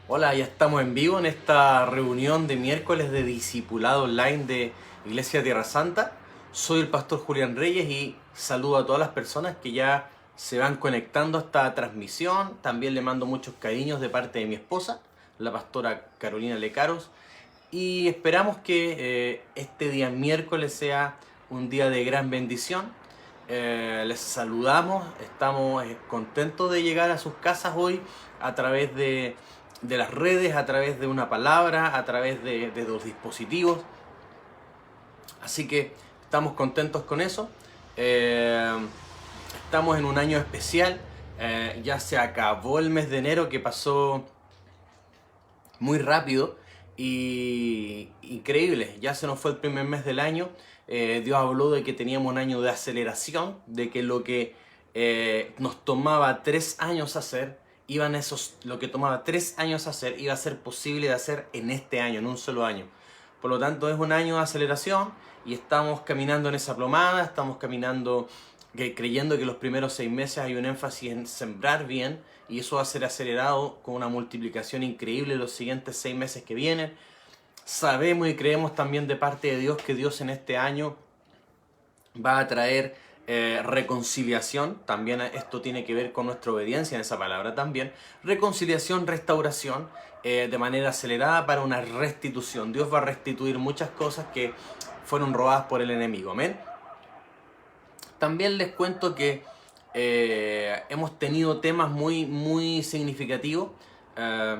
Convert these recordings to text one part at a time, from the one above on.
Hola, ya estamos en vivo en esta reunión de miércoles de discipulado online de Iglesia Tierra Santa. Soy el pastor Julián Reyes y saludo a todas las personas que ya se van conectando a esta transmisión. También le mando muchos cariños de parte de mi esposa, la pastora Carolina Lecaros. Y esperamos que este día miércoles sea un día de gran bendición. Les saludamos, estamos contentos de llegar a sus casas hoy a través de las redes, a través de una palabra, a través de los dispositivos. Así que estamos contentos con eso. Eh, Estamos en un año especial. Ya se acabó el mes de enero que pasó muy rápido y increíble. Ya se nos fue el primer mes del año. Dios habló de que teníamos un año de aceleración, de que lo que nos tomaba 3 años hacer, lo que tomaba 3 años hacer, iba a ser posible de hacer en este año, en un solo año. Por lo tanto, es un año de aceleración y estamos caminando en esa plomada, estamos caminando creyendo que los primeros 6 meses hay un énfasis en sembrar bien y eso va a ser acelerado con una multiplicación increíble en los siguientes 6 meses que vienen. Sabemos y creemos también de parte de Dios que Dios en este año va a traer reconciliación. También esto tiene que ver con nuestra obediencia en esa palabra también. Reconciliación, restauración de manera acelerada para una restitución. Dios va a restituir muchas cosas que fueron robadas por el enemigo. Amén. También les cuento que hemos tenido temas muy significativos. Eh,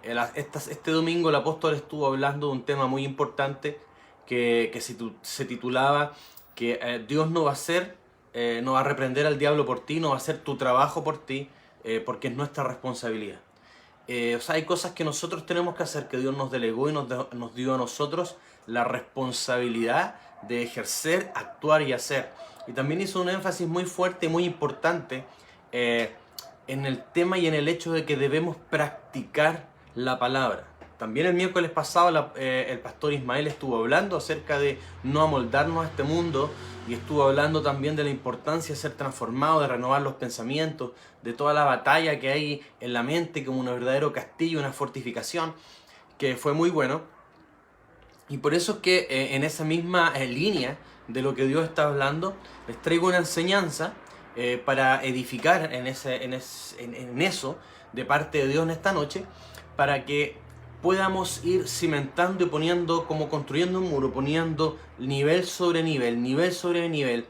este domingo el apóstol estuvo hablando de un tema muy importante que se titulaba que Dios no va a hacer, no va a reprender al diablo por ti, no va a hacer tu trabajo por ti, porque es nuestra responsabilidad. O sea, hay cosas que nosotros tenemos que hacer, que Dios nos delegó y nos dio a nosotros la responsabilidad de ejercer, actuar y hacer. Y también hizo un énfasis muy fuerte y muy importante eh, en el tema y en el hecho de que debemos practicar la palabra. También el miércoles pasado el pastor Ismael estuvo hablando acerca de no amoldarnos a este mundo y estuvo hablando también de la importancia de ser transformado, de renovar los pensamientos, de toda la batalla que hay en la mente como un verdadero castillo, una fortificación, que fue muy bueno. Y por eso es que en esa misma línea de lo que Dios está hablando, les traigo una enseñanza para edificar en eso de parte de Dios en esta noche, para que podamos ir cimentando y poniendo, como construyendo un muro, poniendo nivel sobre nivel, nivel sobre nivel.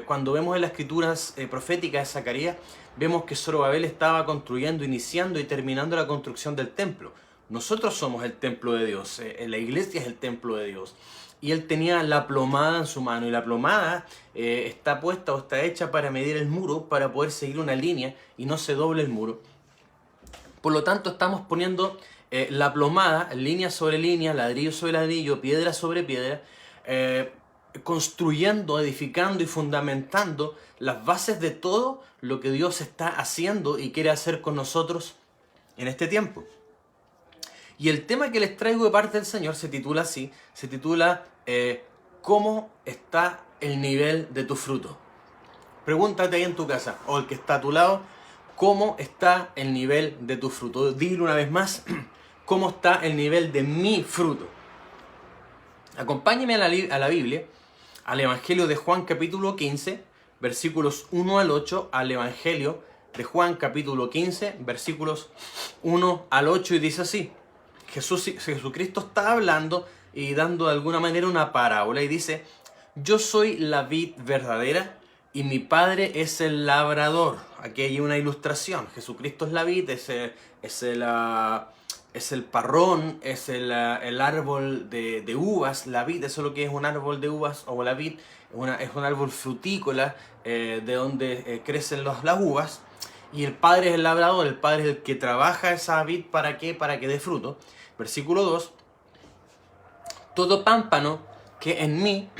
Cuando vemos en las escrituras proféticas de Zacarías, vemos que Zorobabel estaba construyendo, iniciando y terminando la construcción del templo. Nosotros somos el templo de Dios, la iglesia es el templo de Dios. Y él tenía la plomada en su mano, y la plomada está puesta o está hecha para medir el muro, para poder seguir una línea y no se doble el muro. Por lo tanto, estamos poniendo la plomada, línea sobre línea, ladrillo sobre ladrillo, piedra sobre piedra, construyendo, edificando y fundamentando las bases de todo lo que Dios está haciendo y quiere hacer con nosotros en este tiempo. Y el tema que les traigo de parte del Señor se titula así, se titula ¿cómo está el nivel de tu fruto? Pregúntate ahí en tu casa, o el que está a tu lado, ¿cómo está el nivel de tu fruto? Dile una vez más, ¿cómo está el nivel de mi fruto? Acompáñeme a la Biblia, al Evangelio de Juan capítulo 15, versículos 1 al 8, al Evangelio de Juan capítulo 15, versículos 1 al 8, y dice así. Jesucristo está hablando y dando de alguna manera una parábola y dice: yo soy la vid verdadera y mi padre es el labrador. Aquí hay una ilustración. Jesucristo es la vid, es el parrón, es el árbol de uvas. La vid, eso es lo que es un árbol de uvas, o la vid es un árbol frutícola de donde crecen las uvas. Y el padre es el labrador, el padre es el que trabaja esa vid. ¿Para qué? Para que dé fruto. Versículo 2. Todo pámpano que en mí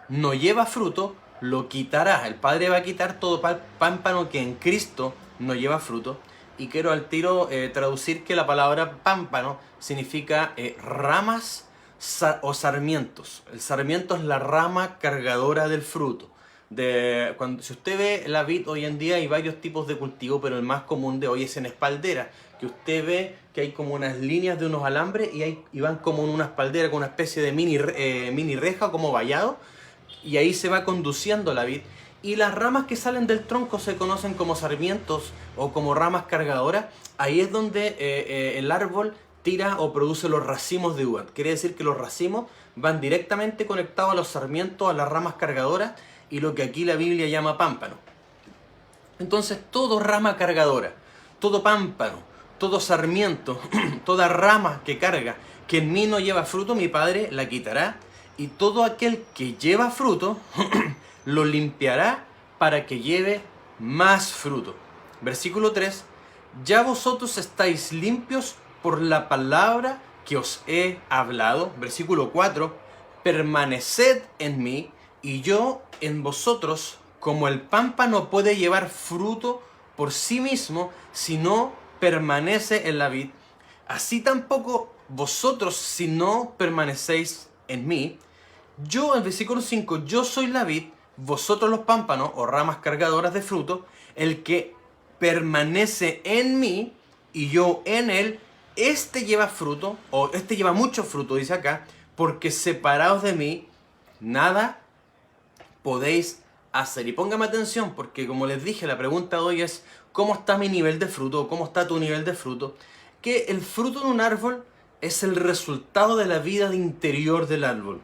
no lleva fruto, lo quitará. El Padre va a quitar todo pámpano que en Cristo no lleva fruto. Y quiero al tiro traducir que la palabra pámpano significa ramas o sarmientos. El sarmiento es la rama cargadora del fruto. Si usted ve la vid hoy en día hay varios tipos de cultivo, pero el más común de hoy es en espaldera, que usted ve que hay como unas líneas de unos alambres y van como en una espaldera con una especie de mini reja como vallado, y ahí se va conduciendo la vid. Y las ramas que salen del tronco se conocen como sarmientos o como ramas cargadoras. Ahí es donde el árbol tira o produce los racimos de uva. Quiere decir que los racimos van directamente conectados a los sarmientos, a las ramas cargadoras, y lo que aquí la Biblia llama pámpano. Entonces todo rama cargadora, todo pámpano, todo sarmiento, toda rama que carga, que en mí no lleva fruto, mi Padre la quitará, y todo aquel que lleva fruto lo limpiará para que lleve más fruto. Versículo 3, ya vosotros estáis limpios por la palabra que os he hablado. Versículo 4, permaneced en mí y yo en vosotros, como el pámpano puede llevar fruto por sí mismo si no permanece en la vid, así tampoco vosotros si no permanecéis en mí. Yo, en versículo 5, yo soy la vid, vosotros los pámpanos o ramas cargadoras de fruto. El que permanece en mí y yo en él, este lleva fruto, o este lleva mucho fruto, dice acá, porque separados de mí, nada podéis hacer. Y póngame atención, porque como les dije, la pregunta de hoy es, ¿cómo está mi nivel de fruto? ¿Cómo está tu nivel de fruto? Que el fruto de un árbol es el resultado de la vida interior del árbol.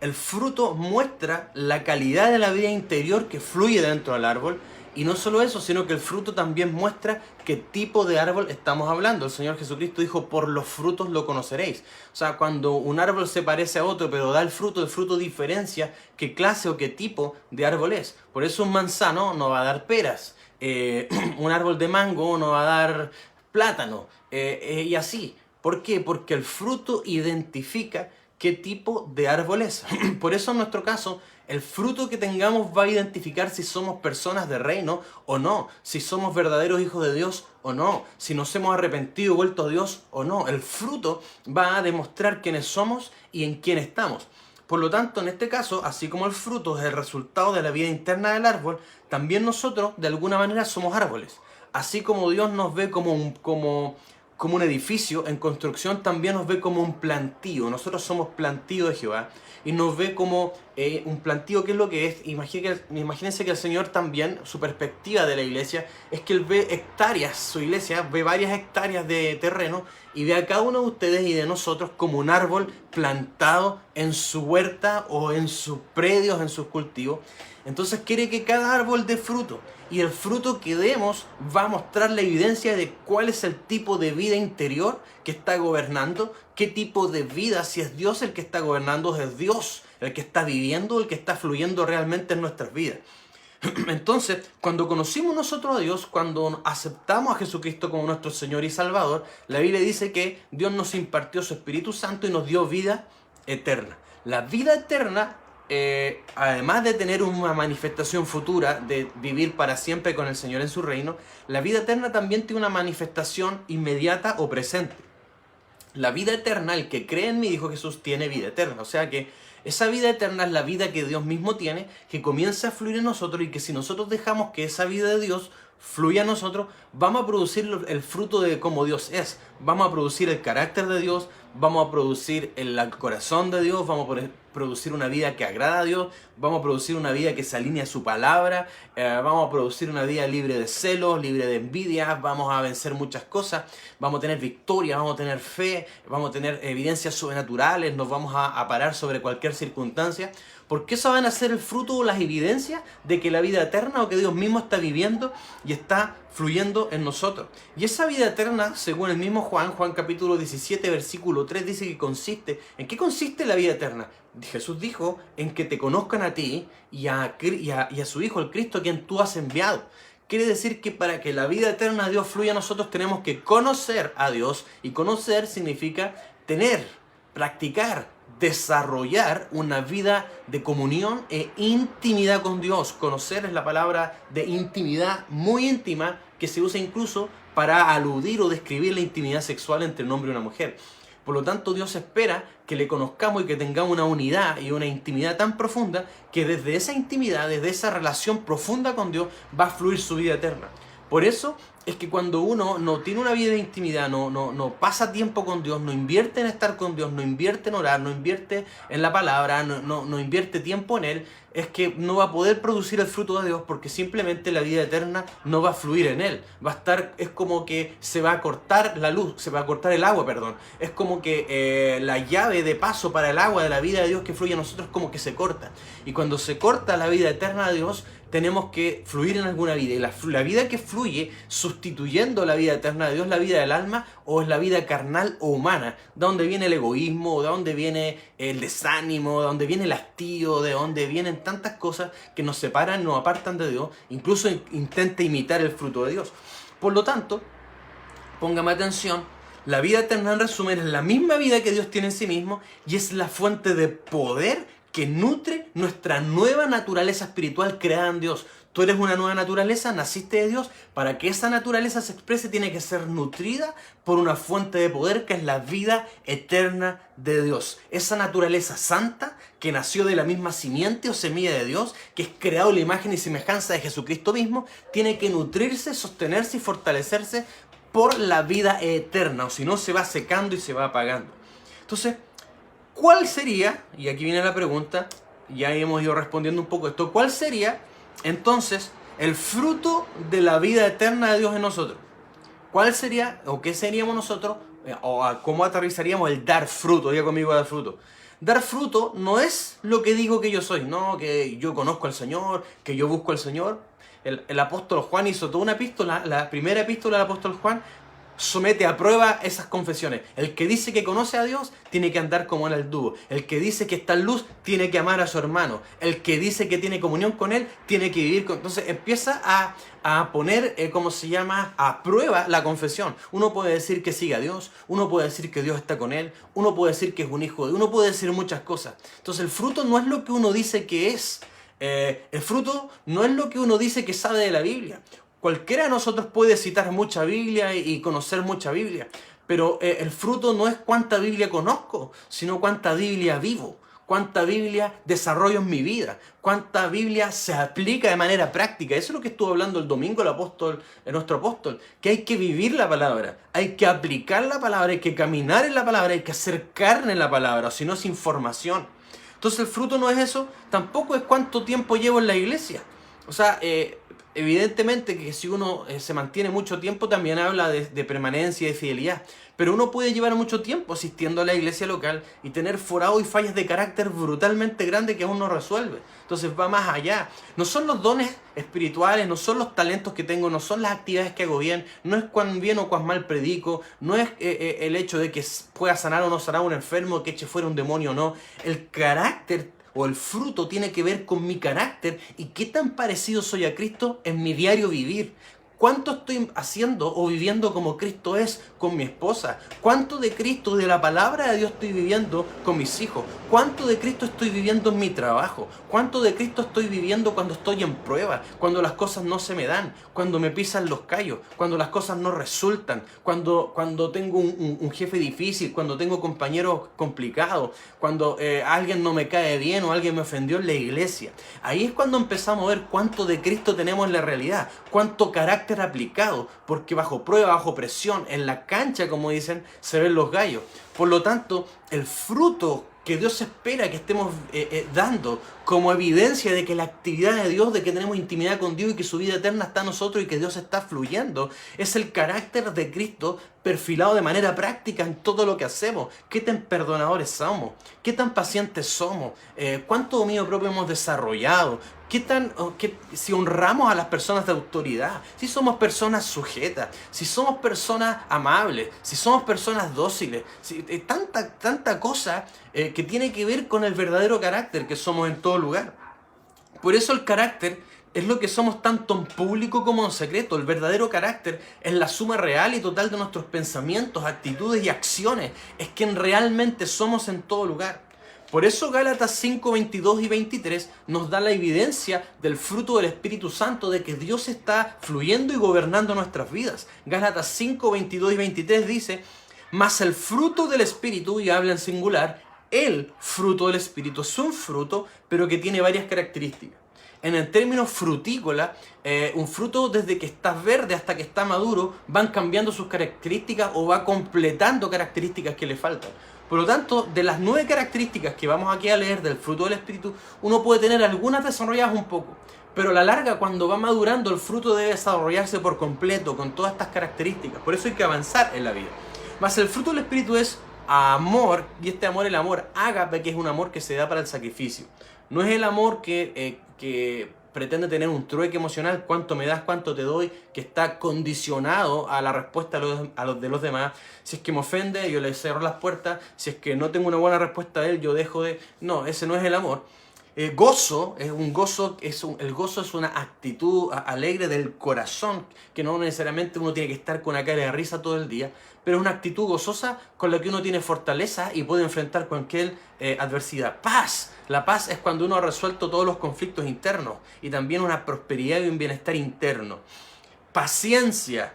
El fruto muestra la calidad de la vida interior que fluye dentro del árbol. Y no solo eso, sino que el fruto también muestra qué tipo de árbol estamos hablando. El Señor Jesucristo dijo, por los frutos lo conoceréis. O sea, cuando un árbol se parece a otro, pero da el fruto diferencia qué clase o qué tipo de árbol es. Por eso un manzano no va a dar peras. Un árbol de mango no va a dar plátano. Y así. ¿Por qué? Porque el fruto identifica qué tipo de árbol es. Por eso en nuestro caso, el fruto que tengamos va a identificar si somos personas de reino o no, si somos verdaderos hijos de Dios o no, si nos hemos arrepentido y vuelto a Dios o no. El fruto va a demostrar quiénes somos y en quién estamos. Por lo tanto, en este caso, así como el fruto es el resultado de la vida interna del árbol, también nosotros, de alguna manera, somos árboles. Así como Dios nos ve como un edificio en construcción, también nos ve como un plantío. Nosotros somos plantío de Jehová y nos ve como un plantío. ¿Qué es lo que es? Imagínense que el Señor también, su perspectiva de la iglesia es que Él ve hectáreas, su iglesia ve varias hectáreas de terreno y ve a cada uno de ustedes y de nosotros como un árbol plantado en su huerta o en sus predios, en sus cultivos. Entonces quiere que cada árbol dé fruto. Y el fruto que demos va a mostrar la evidencia de cuál es el tipo de vida interior que está gobernando, qué tipo de vida, si es Dios el que está gobernando, es Dios el que está viviendo, el que está fluyendo realmente en nuestras vidas. Entonces, cuando conocimos nosotros a Dios, cuando aceptamos a Jesucristo como nuestro Señor y Salvador, la Biblia dice que Dios nos impartió su Espíritu Santo y nos dio vida eterna. La vida eterna, además de tener una manifestación futura de vivir para siempre con el Señor en su reino, la vida eterna también tiene una manifestación inmediata o presente. La vida eterna, el que cree en mí, dijo Jesús, tiene vida eterna. O sea que esa vida eterna es la vida que Dios mismo tiene, que comienza a fluir en nosotros, y que si nosotros dejamos que esa vida de Dios fluya en nosotros, vamos a producir el fruto de cómo Dios es. Vamos a producir el carácter de Dios, vamos a producir el corazón de Dios, vamos a producir una vida que agrada a Dios, vamos a producir una vida que se alinea a su palabra, vamos a producir una vida libre de celos, libre de envidia, vamos a vencer muchas cosas, vamos a tener victoria, vamos a tener fe, vamos a tener evidencias sobrenaturales, nos vamos a parar sobre cualquier circunstancia, porque eso van a ser el fruto o las evidencias de que la vida eterna o que Dios mismo está viviendo y está fluyendo en nosotros. Y esa vida eterna, según el mismo Juan capítulo 17, versículo 3, dice que consiste. ¿En qué consiste la vida eterna? Jesús dijo, en que te conozcan a ti y a su Hijo, el Cristo, a quien tú has enviado. Quiere decir que para que la vida eterna de Dios fluya a nosotros tenemos que conocer a Dios, y conocer significa tener, practicar, desarrollar una vida de comunión e intimidad con Dios. Conocer es la palabra de intimidad muy íntima que se usa incluso para aludir o describir la intimidad sexual entre un hombre y una mujer. Por lo tanto, Dios espera que le conozcamos y que tengamos una unidad y una intimidad tan profunda que desde esa intimidad, desde esa relación profunda con Dios, va a fluir su vida eterna. Por eso es que cuando uno no tiene una vida de intimidad, no pasa tiempo con Dios, no invierte en estar con Dios, no invierte en orar, no invierte en la palabra, no invierte tiempo en Él, es que no va a poder producir el fruto de Dios porque simplemente la vida eterna no va a fluir en Él. Va a estar, es como que se va a cortar la luz, se va a cortar el agua, perdón. Es como que la llave de paso para el agua de la vida de Dios que fluye a nosotros como que se corta. Y cuando se corta la vida eterna de Dios, tenemos que fluir en alguna vida. Y la vida que fluye sustituyendo la vida eterna de Dios, la vida del alma, o es la vida carnal o humana. De donde viene el egoísmo, de donde viene el desánimo, de donde viene el hastío, de donde vienen tantas cosas que nos separan, nos apartan de Dios. Incluso intenta imitar el fruto de Dios. Por lo tanto, póngame atención, la vida eterna en resumen es la misma vida que Dios tiene en sí mismo y es la fuente de poder que nutre nuestra nueva naturaleza espiritual creada en Dios. Tú eres una nueva naturaleza, naciste de Dios. Para que esa naturaleza se exprese tiene que ser nutrida por una fuente de poder que es la vida eterna de Dios. Esa naturaleza santa que nació de la misma simiente o semilla de Dios, que es creado en la imagen y semejanza de Jesucristo mismo, tiene que nutrirse, sostenerse y fortalecerse por la vida eterna, o si no se va secando y se va apagando. Entonces, ¿cuál sería, y aquí viene la pregunta, ya hemos ido respondiendo un poco esto, ¿cuál sería entonces el fruto de la vida eterna de Dios en nosotros? ¿Cuál sería, o qué seríamos nosotros, o cómo aterrizaríamos el dar fruto? Diga conmigo, dar fruto. Dar fruto no es lo que digo que yo soy, no, que yo conozco al Señor, que yo busco al Señor. El apóstol Juan hizo toda una epístola, la primera epístola del apóstol Juan, somete a prueba esas confesiones. El que dice que conoce a Dios tiene que andar como en el dúo. El que dice que está en luz tiene que amar a su hermano. El que dice que tiene comunión con él tiene que vivir con... Entonces empieza a poner, ¿cómo se llama?, a prueba la confesión. Uno puede decir que sigue a Dios, uno puede decir que Dios está con él, uno puede decir que es un hijo de... Uno puede decir muchas cosas. Entonces el fruto no es lo que uno dice que es. El fruto no es lo que uno dice que sabe de la Biblia. Cualquiera de nosotros puede citar mucha Biblia y conocer mucha Biblia, pero el fruto no es cuánta Biblia conozco, sino cuánta Biblia vivo, cuánta Biblia desarrollo en mi vida, cuánta Biblia se aplica de manera práctica. Eso es lo que estuvo hablando el domingo nuestro apóstol, que hay que vivir la palabra, hay que aplicar la palabra, hay que caminar en la palabra, hay que hacer carne en la palabra, o si no es información. Entonces el fruto no es eso, tampoco es cuánto tiempo llevo en la iglesia. O sea, evidentemente que si uno se mantiene mucho tiempo también habla de permanencia y de fidelidad, pero uno puede llevar mucho tiempo asistiendo a la iglesia local y tener forados y fallas de carácter brutalmente grandes que aún no resuelve. Entonces va más allá. No son los dones espirituales, no son los talentos que tengo, no son las actividades que hago bien, no es cuán bien o cuán mal predico, no es el hecho de que pueda sanar o no sanar a un enfermo, que eche fuera un demonio o no. El carácter o el fruto tiene que ver con mi carácter y qué tan parecido soy a Cristo en mi diario vivir. ¿Cuánto estoy haciendo o viviendo como Cristo es con mi esposa? ¿Cuánto de Cristo, de la palabra de Dios estoy viviendo con mis hijos? ¿Cuánto de Cristo estoy viviendo en mi trabajo? ¿Cuánto de Cristo estoy viviendo cuando estoy en prueba? Cuando las cosas no se me dan, cuando me pisan los callos, cuando las cosas no resultan, cuando tengo un jefe difícil, cuando tengo compañeros complicados, cuando alguien no me cae bien o alguien me ofendió en la iglesia. Ahí es cuando empezamos a ver cuánto de Cristo tenemos en la realidad, cuánto carácter aplicado, porque bajo prueba, bajo presión, en la cancha, como dicen, se ven los gallos. Por lo tanto, el fruto que Dios espera que estemos dando como evidencia de que la actividad de Dios, de que tenemos intimidad con Dios y que su vida eterna está en nosotros y que Dios está fluyendo, es el carácter de Cristo perfilado de manera práctica en todo lo que hacemos. ¿Qué tan perdonadores somos? ¿Qué tan pacientes somos? ¿Cuánto dominio propio hemos desarrollado? Si honramos a las personas de autoridad, si somos personas sujetas, si somos personas amables, si somos personas dóciles, tanta cosa que tiene que ver con el verdadero carácter que somos en todo lugar. Por eso el carácter es lo que somos tanto en público como en secreto. El verdadero carácter es la suma real y total de nuestros pensamientos, actitudes y acciones. Es quien realmente somos en todo lugar. Por eso Gálatas 5, 22 y 23 nos da la evidencia del fruto del Espíritu Santo, de que Dios está fluyendo y gobernando nuestras vidas. Gálatas 5, 22 y 23 dice: Mas el fruto del Espíritu, y habla en singular, el fruto del Espíritu es un fruto, pero que tiene varias características. En el término frutícola, un fruto desde que está verde hasta que está maduro, van cambiando sus características o va completando características que le faltan. Por lo tanto, de las 9 características que vamos aquí a leer del fruto del Espíritu, uno puede tener algunas desarrolladas un poco, pero a la larga, cuando va madurando, el fruto debe desarrollarse por completo, con todas estas características. Por eso hay que avanzar en la vida. Mas el fruto del Espíritu es amor, y este amor, el amor ágape, que es un amor que se da para el sacrificio. No es el amor que pretende tener un trueque emocional, cuánto me das, cuánto te doy, que está condicionado a la respuesta de los demás. Si es que me ofende, yo le cierro las puertas. Si es que no tengo una buena respuesta a él, yo dejo de... No, ese no es el amor. El gozo es una actitud alegre del corazón, que no necesariamente uno tiene que estar con una cara de risa todo el día, pero es una actitud gozosa con la que uno tiene fortaleza y puede enfrentar cualquier adversidad. Paz. La paz es cuando uno ha resuelto todos los conflictos internos y también una prosperidad y un bienestar interno. Paciencia.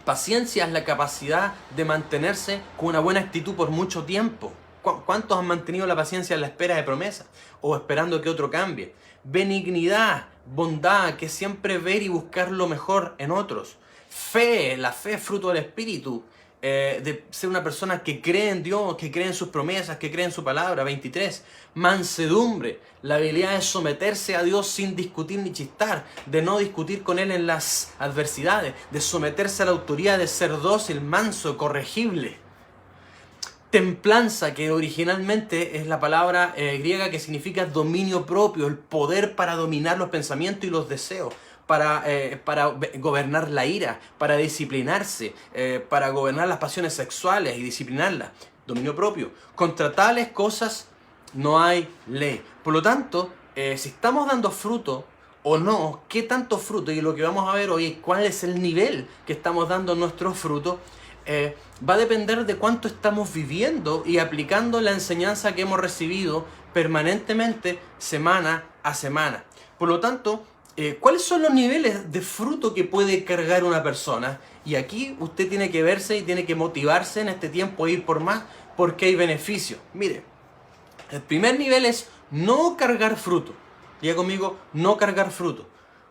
Paciencia es la capacidad de mantenerse con una buena actitud por mucho tiempo. ¿Cuántos han mantenido la paciencia en la espera de promesas o esperando que otro cambie? Benignidad, bondad, que siempre ver y buscar lo mejor en otros. Fe, la fe es fruto del Espíritu, de ser una persona que cree en Dios, que cree en sus promesas, que cree en su palabra. 23. Mansedumbre, la habilidad de someterse a Dios sin discutir ni chistar, de no discutir con Él en las adversidades, de someterse a la autoridad, de ser dócil, manso, corregible. Templanza, que originalmente es la palabra griega que significa dominio propio, el poder para dominar los pensamientos y los deseos, para gobernar la ira, para disciplinarse, para gobernar las pasiones sexuales y disciplinarlas. Dominio propio. Contra tales cosas no hay ley. Por lo tanto, si estamos dando fruto o no, qué tanto fruto, y lo que vamos a ver hoy es cuál es el nivel que estamos dando nuestros frutos, va a depender de cuánto estamos viviendo y aplicando la enseñanza que hemos recibido permanentemente, semana a semana. Por lo tanto, ¿cuáles son los niveles de fruto que puede cargar una persona? Y aquí usted tiene que verse y tiene que motivarse en este tiempo a ir por más, porque hay beneficios. Mire, el primer nivel es no cargar fruto. Diga conmigo, no cargar fruto.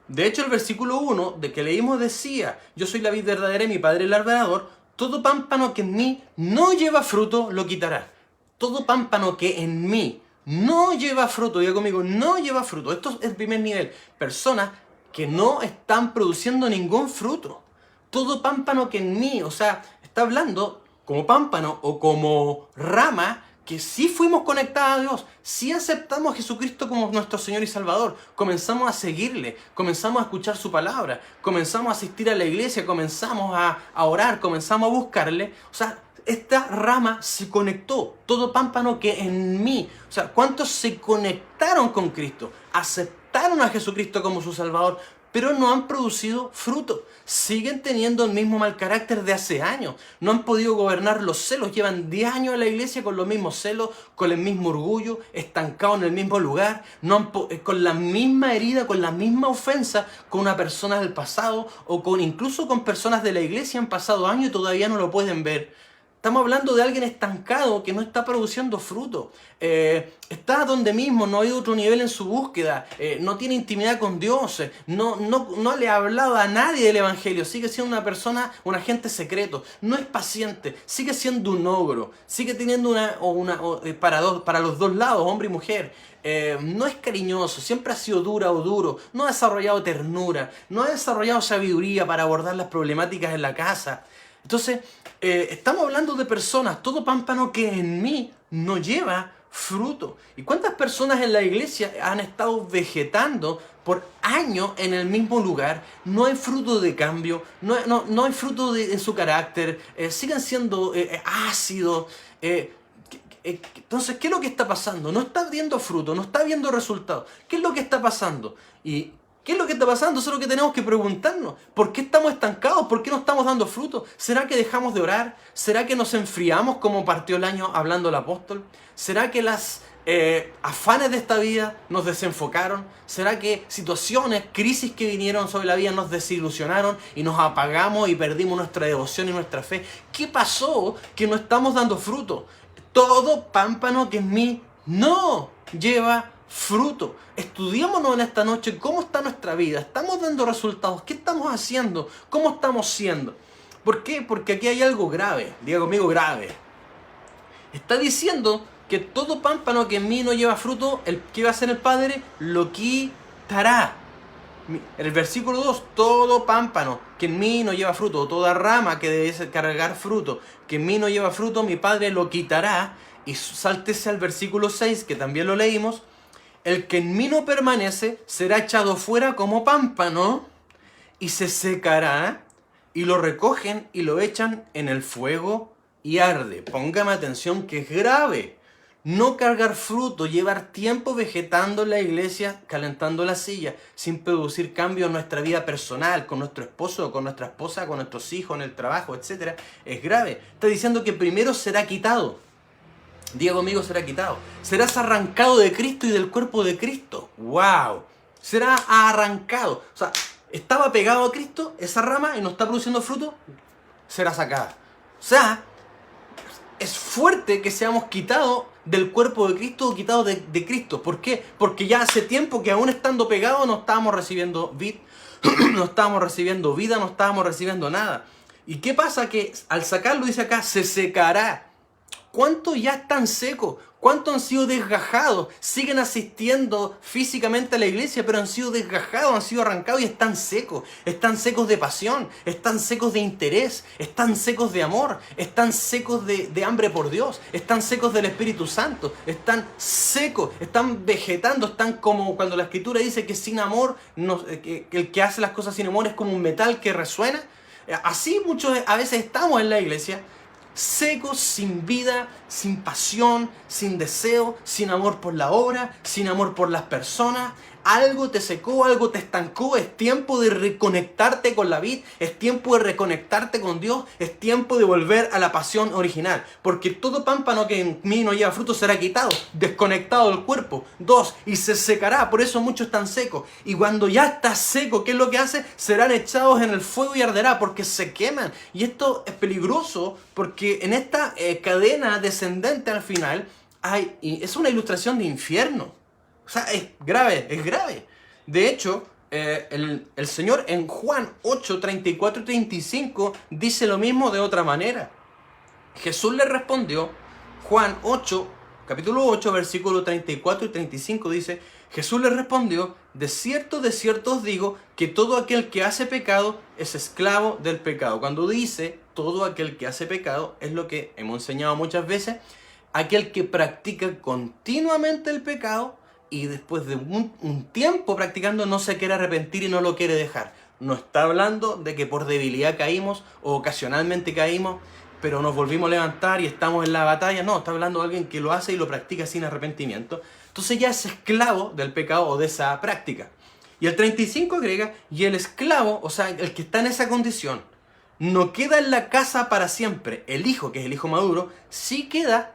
De hecho, el versículo 1 de que leímos decía: yo soy la vid verdadera y mi padre el labrador. Todo pámpano que en mí no lleva fruto, lo quitará. Todo pámpano que en mí no lleva fruto, diga conmigo, no lleva fruto. Esto es el primer nivel. Personas que no están produciendo ningún fruto. Todo pámpano que en mí, o sea, está hablando como pámpano o como rama, que sí fuimos conectados a Dios, sí aceptamos a Jesucristo como nuestro Señor y Salvador, comenzamos a seguirle, comenzamos a escuchar su palabra, comenzamos a asistir a la iglesia, comenzamos a orar, comenzamos a buscarle. O sea, esta rama se conectó, todo pámpano que en mí. O sea, ¿cuántos se conectaron con Cristo? Aceptaron a Jesucristo como su Salvador, pero no han producido fruto. Siguen teniendo el mismo mal carácter de hace años. No han podido gobernar los celos. Llevan 10 años en la iglesia con los mismos celos, con el mismo orgullo, estancados en el mismo lugar, con la misma herida, con la misma ofensa con una persona del pasado o incluso con personas de la iglesia han pasado años y todavía no lo pueden ver. Estamos hablando de alguien estancado que no está produciendo fruto. Está donde mismo, no hay otro nivel en su búsqueda. No tiene intimidad con Dios. No le ha hablado a nadie del Evangelio. Sigue siendo una persona, un agente secreto. No es paciente. Sigue siendo un ogro. Sigue teniendo para los dos lados, hombre y mujer. No es cariñoso, siempre ha sido dura o duro, no ha desarrollado ternura, no ha desarrollado sabiduría para abordar las problemáticas en la casa. Entonces, estamos hablando de personas, todo pámpano que en mí no lleva fruto. ¿Y cuántas personas en la iglesia han estado vegetando por años en el mismo lugar? No hay fruto de cambio, no hay fruto en su carácter, siguen siendo ácidos. Entonces, ¿qué es lo que está pasando? No está viendo fruto, no está viendo resultados. ¿Qué es lo que está pasando? ¿Qué es lo que está pasando? Eso es lo que tenemos que preguntarnos. ¿Por qué estamos estancados? ¿Por qué no estamos dando fruto? ¿Será que dejamos de orar? ¿Será que nos enfriamos como partió el año hablando el apóstol? ¿Será que las afanes de esta vida nos desenfocaron? ¿Será que situaciones, crisis que vinieron sobre la vida nos desilusionaron y nos apagamos y perdimos nuestra devoción y nuestra fe? ¿Qué pasó que no estamos dando fruto? Todo pámpano que en mí no lleva fruto. Estudiémonos en esta noche cómo está nuestra vida. ¿Estamos dando resultados? ¿Qué estamos haciendo? ¿Cómo estamos siendo? ¿Por qué? Porque aquí hay algo grave. Diga conmigo, grave. Está diciendo que todo pámpano que en mí no lleva fruto, el que va a hacer el Padre, lo quitará. En el versículo 2, todo pámpano que en mí no lleva fruto, toda rama que debe cargar fruto, que en mí no lleva fruto, mi Padre lo quitará. Y sáltese al versículo 6, que también lo leímos. El que en mí no permanece será echado fuera como pámpano y se secará, y lo recogen y lo echan en el fuego y arde. Póngame atención que es grave. No cargar fruto, llevar tiempo vegetando en la iglesia, calentando la silla, sin producir cambio en nuestra vida personal, con nuestro esposo, con nuestra esposa, con nuestros hijos, en el trabajo, etc. Es grave. Está diciendo que primero será quitado. Diga conmigo, será quitado. Serás arrancado de Cristo y del cuerpo de Cristo. ¡Wow! Será arrancado. O sea, estaba pegado a Cristo, esa rama, y no está produciendo fruto, será sacada. O sea, es fuerte que seamos quitados del cuerpo de Cristo o quitados de Cristo. ¿Por qué? Porque ya hace tiempo que aún estando pegados no estábamos recibiendo vida, no estábamos recibiendo nada. ¿Y qué pasa? Que al sacarlo, dice acá, se secará. ¿Cuántos ya están secos? ¿Cuántos han sido desgajados? Siguen asistiendo físicamente a la iglesia, pero han sido desgajados, han sido arrancados y están secos. Están secos de pasión, están secos de interés, están secos de amor, están secos de hambre por Dios, están secos del Espíritu Santo, están secos, están vegetando, están como cuando la Escritura dice que sin amor, que el que hace las cosas sin amor es como un metal que resuena. Así muchos a veces estamos en la iglesia, secos, sin vida, sin pasión, sin deseo, sin amor por la obra, sin amor por las personas. Algo te secó, algo te estancó. Es tiempo de reconectarte con la vid, es tiempo de reconectarte con Dios, es tiempo de volver a la pasión original. Porque todo pámpano que en mí no lleva fruto será quitado, desconectado del cuerpo. 2, y se secará, por eso muchos están secos. Y cuando ya está seco, ¿qué es lo que hace? Serán echados en el fuego y arderá, porque se queman. Y esto es peligroso, porque en esta cadena descendente al final, es una ilustración de infierno. O sea, es grave, es grave. De hecho, el Señor en Juan 8, 34 y 35 dice lo mismo de otra manera. Jesús le respondió, Juan 8, capítulo 8, versículo 34 y 35 dice, Jesús le respondió, de cierto os digo, que todo aquel que hace pecado es esclavo del pecado. Cuando dice todo aquel que hace pecado, es lo que hemos enseñado muchas veces, aquel que practica continuamente el pecado, y después de un tiempo practicando no se quiere arrepentir y no lo quiere dejar. No está hablando de que por debilidad caímos o ocasionalmente caímos, pero nos volvimos a levantar y estamos en la batalla. No, está hablando de alguien que lo hace y lo practica sin arrepentimiento. Entonces ya es esclavo del pecado o de esa práctica. Y el 35 agrega, y el esclavo, o sea, el que está en esa condición, no queda en la casa para siempre. El hijo, que es el hijo maduro, sí queda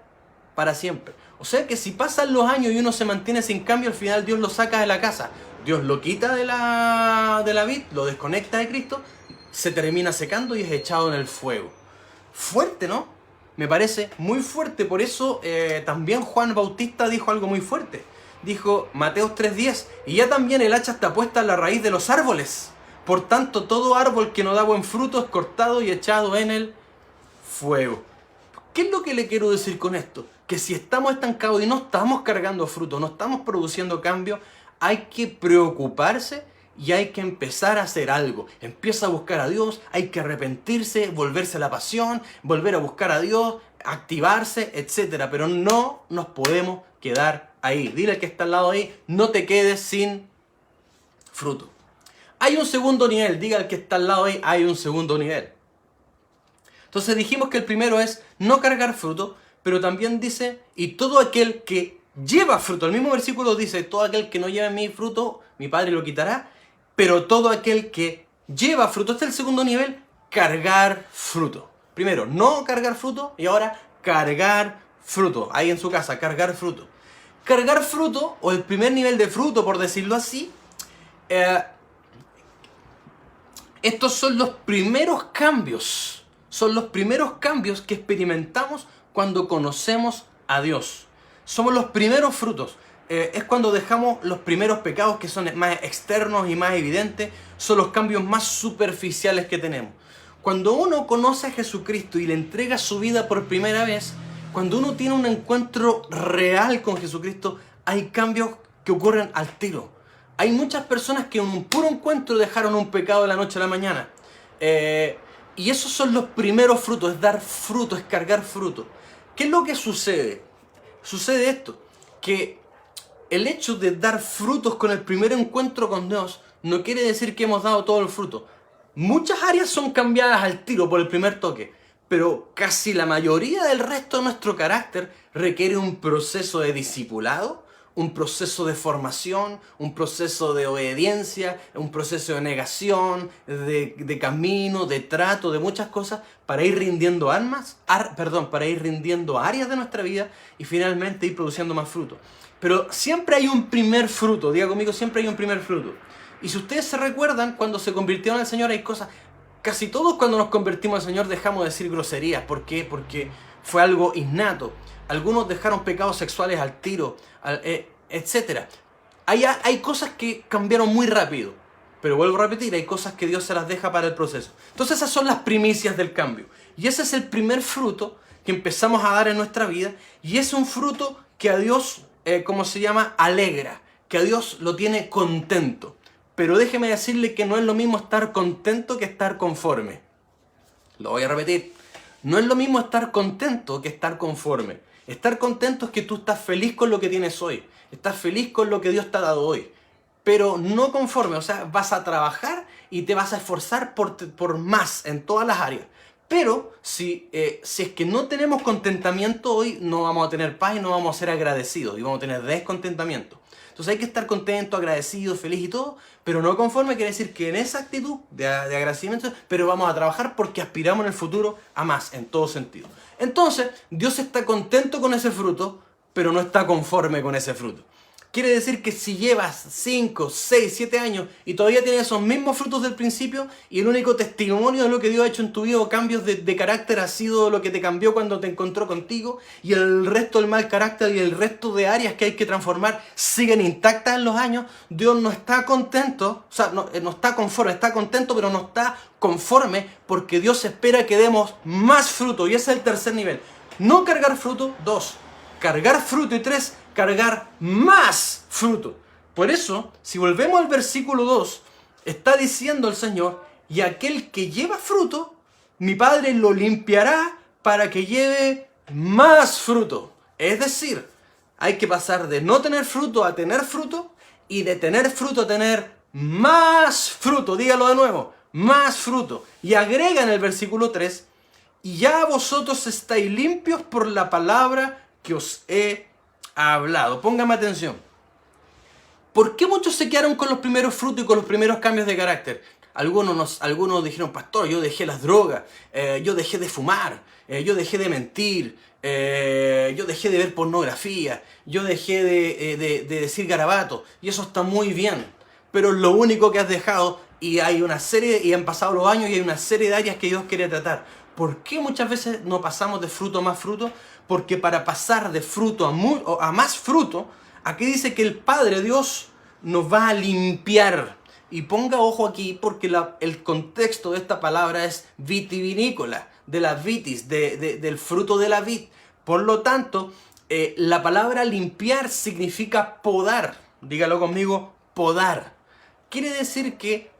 para siempre. O sea que si pasan los años y uno se mantiene sin cambio, al final Dios lo saca de la casa. Dios lo quita de la vid, lo desconecta de Cristo, se termina secando y es echado en el fuego. Fuerte, ¿no? Me parece muy fuerte. Por eso también Juan Bautista dijo algo muy fuerte. Dijo, Mateo 3:10, y ya también el hacha está puesta en la raíz de los árboles. Por tanto, todo árbol que no da buen fruto es cortado y echado en el fuego. ¿Qué es lo que le quiero decir con esto? Que si estamos estancados y no estamos cargando fruto, no estamos produciendo cambio, hay que preocuparse y hay que empezar a hacer algo. Empieza a buscar a Dios, hay que arrepentirse, volverse a la pasión, volver a buscar a Dios, activarse, etc. Pero no nos podemos quedar ahí. Dile al que está al lado ahí, no te quedes sin fruto. Hay un segundo nivel, diga al que está al lado ahí, hay un segundo nivel. Entonces dijimos que el primero es no cargar fruto, pero también dice, y todo aquel que lleva fruto, el mismo versículo dice, todo aquel que no lleva mi fruto, mi Padre lo quitará, pero todo aquel que lleva fruto, este es el segundo nivel, cargar fruto. Primero, no cargar fruto y ahora cargar fruto. Ahí en su casa, cargar fruto. Cargar fruto, o el primer nivel de fruto, por decirlo así, estos son los primeros cambios. Son los primeros cambios que experimentamos cuando conocemos a Dios. Somos los primeros frutos. Es cuando dejamos los primeros pecados que son más externos y más evidentes. Son los cambios más superficiales que tenemos. Cuando uno conoce a Jesucristo y le entrega su vida por primera vez, cuando uno tiene un encuentro real con Jesucristo, hay cambios que ocurren al tiro. Hay muchas personas que en un puro encuentro dejaron un pecado de la noche a la mañana. Y esos son los primeros frutos, es dar fruto, es cargar fruto. ¿Qué es lo que sucede? Sucede esto, que el hecho de dar frutos con el primer encuentro con Dios no quiere decir que hemos dado todo el fruto. Muchas áreas son cambiadas al tiro por el primer toque, pero casi la mayoría del resto de nuestro carácter requiere un proceso de discipulado, un proceso de formación, un proceso de obediencia, un proceso de negación, de camino, de trato, de muchas cosas para ir rindiendo para ir rindiendo áreas de nuestra vida y finalmente ir produciendo más fruto. Pero siempre hay un primer fruto, diga conmigo, siempre hay un primer fruto. Y si ustedes se recuerdan, cuando se convirtieron al Señor hay cosas, casi todos cuando nos convertimos al Señor dejamos de decir groserías. ¿Por qué? Porque fue algo innato. Algunos dejaron pecados sexuales al tiro, etc. Hay cosas que cambiaron muy rápido. Pero vuelvo a repetir, hay cosas que Dios se las deja para el proceso. Entonces esas son las primicias del cambio. Y ese es el primer fruto que empezamos a dar en nuestra vida. Y es un fruto que a Dios, alegra. Que a Dios lo tiene contento. Pero déjeme decirle que no es lo mismo estar contento que estar conforme. Lo voy a repetir. No es lo mismo estar contento que estar conforme. Estar contento es que tú estás feliz con lo que tienes hoy. Estás feliz con lo que Dios te ha dado hoy. Pero no conforme, o sea, vas a trabajar y te vas a esforzar por más en todas las áreas. Pero si es que no tenemos contentamiento hoy, no vamos a tener paz y no vamos a ser agradecidos y vamos a tener descontentamiento. Entonces hay que estar contento, agradecido, feliz y todo, pero no conforme quiere decir que en esa actitud de agradecimiento, pero vamos a trabajar porque aspiramos en el futuro a más, en todo sentido. Entonces, Dios está contento con ese fruto, pero no está conforme con ese fruto. Quiere decir que si llevas 5, 6, 7 años y todavía tienes esos mismos frutos del principio y el único testimonio de lo que Dios ha hecho en tu vida o cambios de carácter ha sido lo que te cambió cuando te encontró contigo y el resto del mal carácter y el resto de áreas que hay que transformar siguen intactas en los años, Dios no está contento, o sea, no está conforme, está contento pero no está conforme porque Dios espera que demos más fruto y ese es el tercer nivel. No cargar fruto, 2. Cargar fruto y 3. Cargar más fruto. Por eso, si volvemos al versículo 2, está diciendo el Señor, y aquel que lleva fruto, mi Padre lo limpiará para que lleve más fruto. Es decir, hay que pasar de no tener fruto a tener fruto, y de tener fruto a tener más fruto. Dígalo de nuevo, más fruto. Y agrega en el versículo 3, y ya vosotros estáis limpios por la palabra que os he hablado. Póngame atención. ¿Por qué muchos se quedaron con los primeros frutos y con los primeros cambios de carácter? Algunos dijeron, pastor, yo dejé las drogas, yo dejé de fumar, yo dejé de mentir, yo dejé de ver pornografía, yo dejé de decir garabato, y eso está muy bien, pero lo único que has dejado, y han pasado los años y hay una serie de áreas que Dios quiere tratar. ¿Por qué muchas veces no pasamos de fruto a más fruto? Porque para pasar de fruto a más fruto, aquí dice que el Padre Dios nos va a limpiar. Y ponga ojo aquí porque el contexto de esta palabra es vitivinícola, de la vitis, del fruto de la vid. Por lo tanto, la palabra limpiar significa podar. Dígalo conmigo, podar. Quiere decir que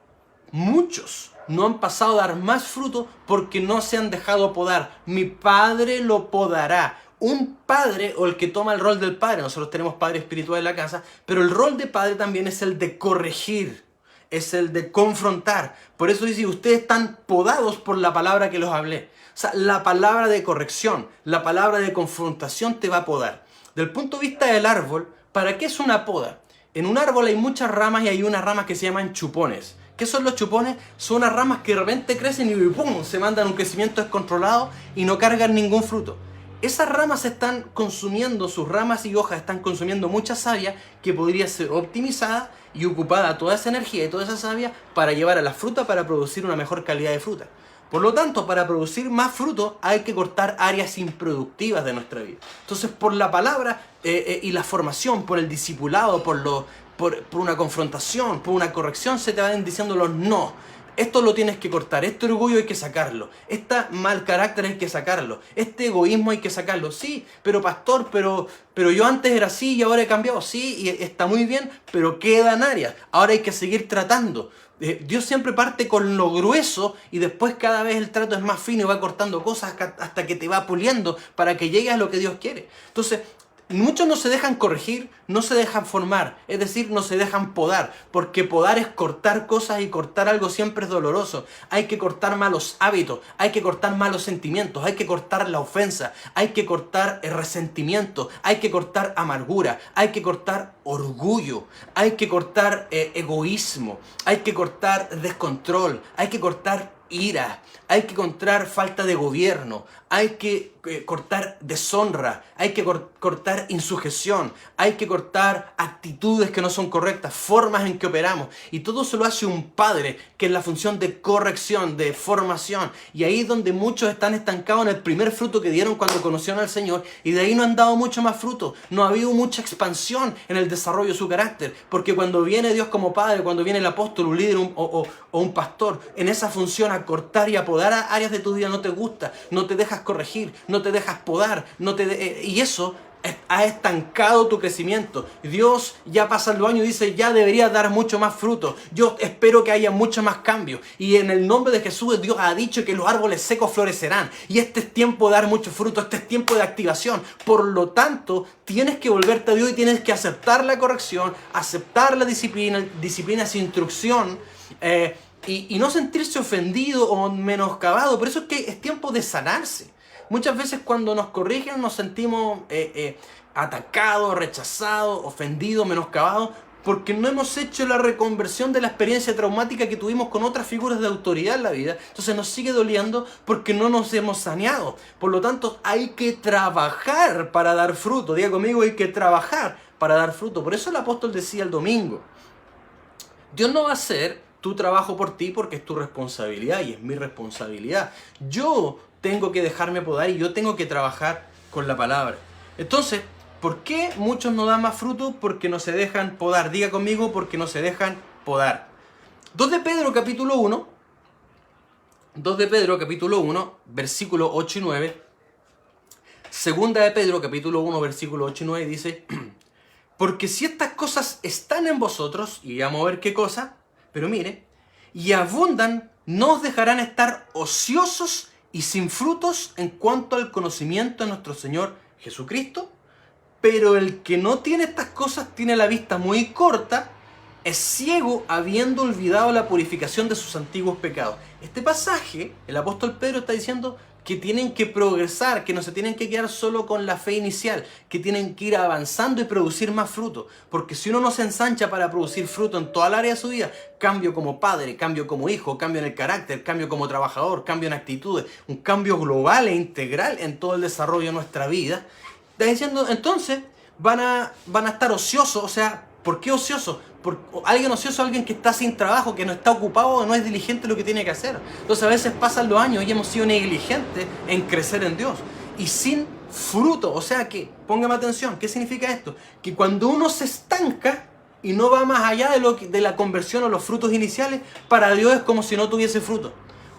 muchos no han pasado a dar más fruto porque no se han dejado podar. Mi Padre lo podará. Un padre, o el que toma el rol del padre, nosotros tenemos padre espiritual en la casa, pero el rol de padre también es el de corregir, es el de confrontar. Por eso dice, ustedes están podados por la palabra que los hablé. O sea, la palabra de corrección, la palabra de confrontación te va a podar. Del punto de vista del árbol, ¿para qué es una poda? En un árbol hay muchas ramas y hay unas ramas que se llaman chupones. ¿Qué son los chupones? Son unas ramas que de repente crecen y ¡pum!, se mandan un crecimiento descontrolado y no cargan ningún fruto. esas ramas están consumiendo, sus ramas y hojas están consumiendo mucha savia que podría ser optimizada y ocupada toda esa energía y toda esa savia para llevar a la fruta para producir una mejor calidad de fruta. Por lo tanto, para producir más fruto hay que cortar áreas improductivas de nuestra vida. Entonces, por la palabra y la formación, por el discipulado, por una confrontación, por una corrección, se te van diciendo los no. Esto lo tienes que cortar, este orgullo hay que sacarlo, este mal carácter hay que sacarlo, este egoísmo hay que sacarlo. Sí, pero pastor, pero yo antes era así y ahora he cambiado. Sí, y está muy bien, pero quedan áreas. Ahora hay que seguir tratando. Dios siempre parte con lo grueso y después cada vez el trato es más fino y va cortando cosas hasta que te va puliendo para que llegues a lo que Dios quiere. Entonces, muchos no se dejan corregir, no se dejan formar, es decir, no se dejan podar, porque podar es cortar cosas y cortar algo siempre es doloroso. Hay que cortar malos hábitos, hay que cortar malos sentimientos, hay que cortar la ofensa, hay que cortar el resentimiento, hay que cortar amargura, hay que cortar orgullo, hay que cortar egoísmo, hay que cortar descontrol, hay que cortar ira, hay que cortar falta de gobierno, hay que cortar deshonra, hay que cortar insujeción, hay que cortar actitudes que no son correctas, formas en que operamos. Y todo eso lo hace un padre, que es la función de corrección, de formación. Y ahí es donde muchos están estancados en el primer fruto que dieron cuando conocieron al Señor, y de ahí no han dado mucho más fruto. No ha habido mucha expansión en el desarrollo de su carácter, porque cuando viene Dios como padre, cuando viene el apóstol, un líder o un pastor, en esa función a cortar y a podar a áreas de tu vida no te gusta, no te dejas corregir, no te dejas podar, y eso ha estancado tu crecimiento. Dios ya pasan los años y dice, ya deberías dar mucho más fruto. Yo espero que haya mucho más cambio. Y en el nombre de Jesús, Dios ha dicho que los árboles secos florecerán. Y este es tiempo de dar mucho fruto, este es tiempo de activación. Por lo tanto, tienes que volverte a Dios y tienes que aceptar la corrección, aceptar la disciplina es instrucción, y no sentirse ofendido o menoscabado. Por eso es que es tiempo de sanarse. Muchas veces cuando nos corrigen nos sentimos atacados, rechazados, ofendidos, menoscabados, porque no hemos hecho la reconversión de la experiencia traumática que tuvimos con otras figuras de autoridad en la vida. Entonces nos sigue doliendo porque no nos hemos saneado. Por lo tanto, hay que trabajar para dar fruto. Diga conmigo, hay que trabajar para dar fruto. Por eso el apóstol decía el domingo, Dios no va a hacer tu trabajo por ti porque es tu responsabilidad y es mi responsabilidad. Yo tengo que dejarme podar y yo tengo que trabajar con la palabra. Entonces, ¿por qué muchos no dan más fruto? Porque no se dejan podar. Diga conmigo, porque no se dejan podar. 2 de Pedro capítulo 1, versículo 8 y 9. Segunda de Pedro capítulo 1, versículo 8 y 9 dice, porque si estas cosas están en vosotros, y vamos a ver qué cosa, pero mire, y abundan, no os dejarán estar ociosos y sin frutos en cuanto al conocimiento de nuestro Señor Jesucristo. Pero el que no tiene estas cosas tiene la vista muy corta, es ciego, habiendo olvidado la purificación de sus antiguos pecados. Este pasaje, el apóstol Pedro está diciendo que tienen que progresar, que no se tienen que quedar solo con la fe inicial, que tienen que ir avanzando y producir más fruto. Porque si uno no se ensancha para producir fruto en toda el área de su vida, cambio como padre, cambio como hijo, cambio en el carácter, cambio como trabajador, cambio en actitudes, un cambio global e integral en todo el desarrollo de nuestra vida, está diciendo, entonces van a estar ociosos. O sea, ¿por qué ociosos? Alguien ocioso, alguien que está sin trabajo, que no está ocupado, no es diligente en lo que tiene que hacer. Entonces a veces pasan los años y hemos sido negligentes en crecer en Dios y sin fruto. O sea que, póngame atención, ¿qué significa esto? Que cuando uno se estanca y no va más allá de la conversión o los frutos iniciales, para Dios es como si no tuviese fruto.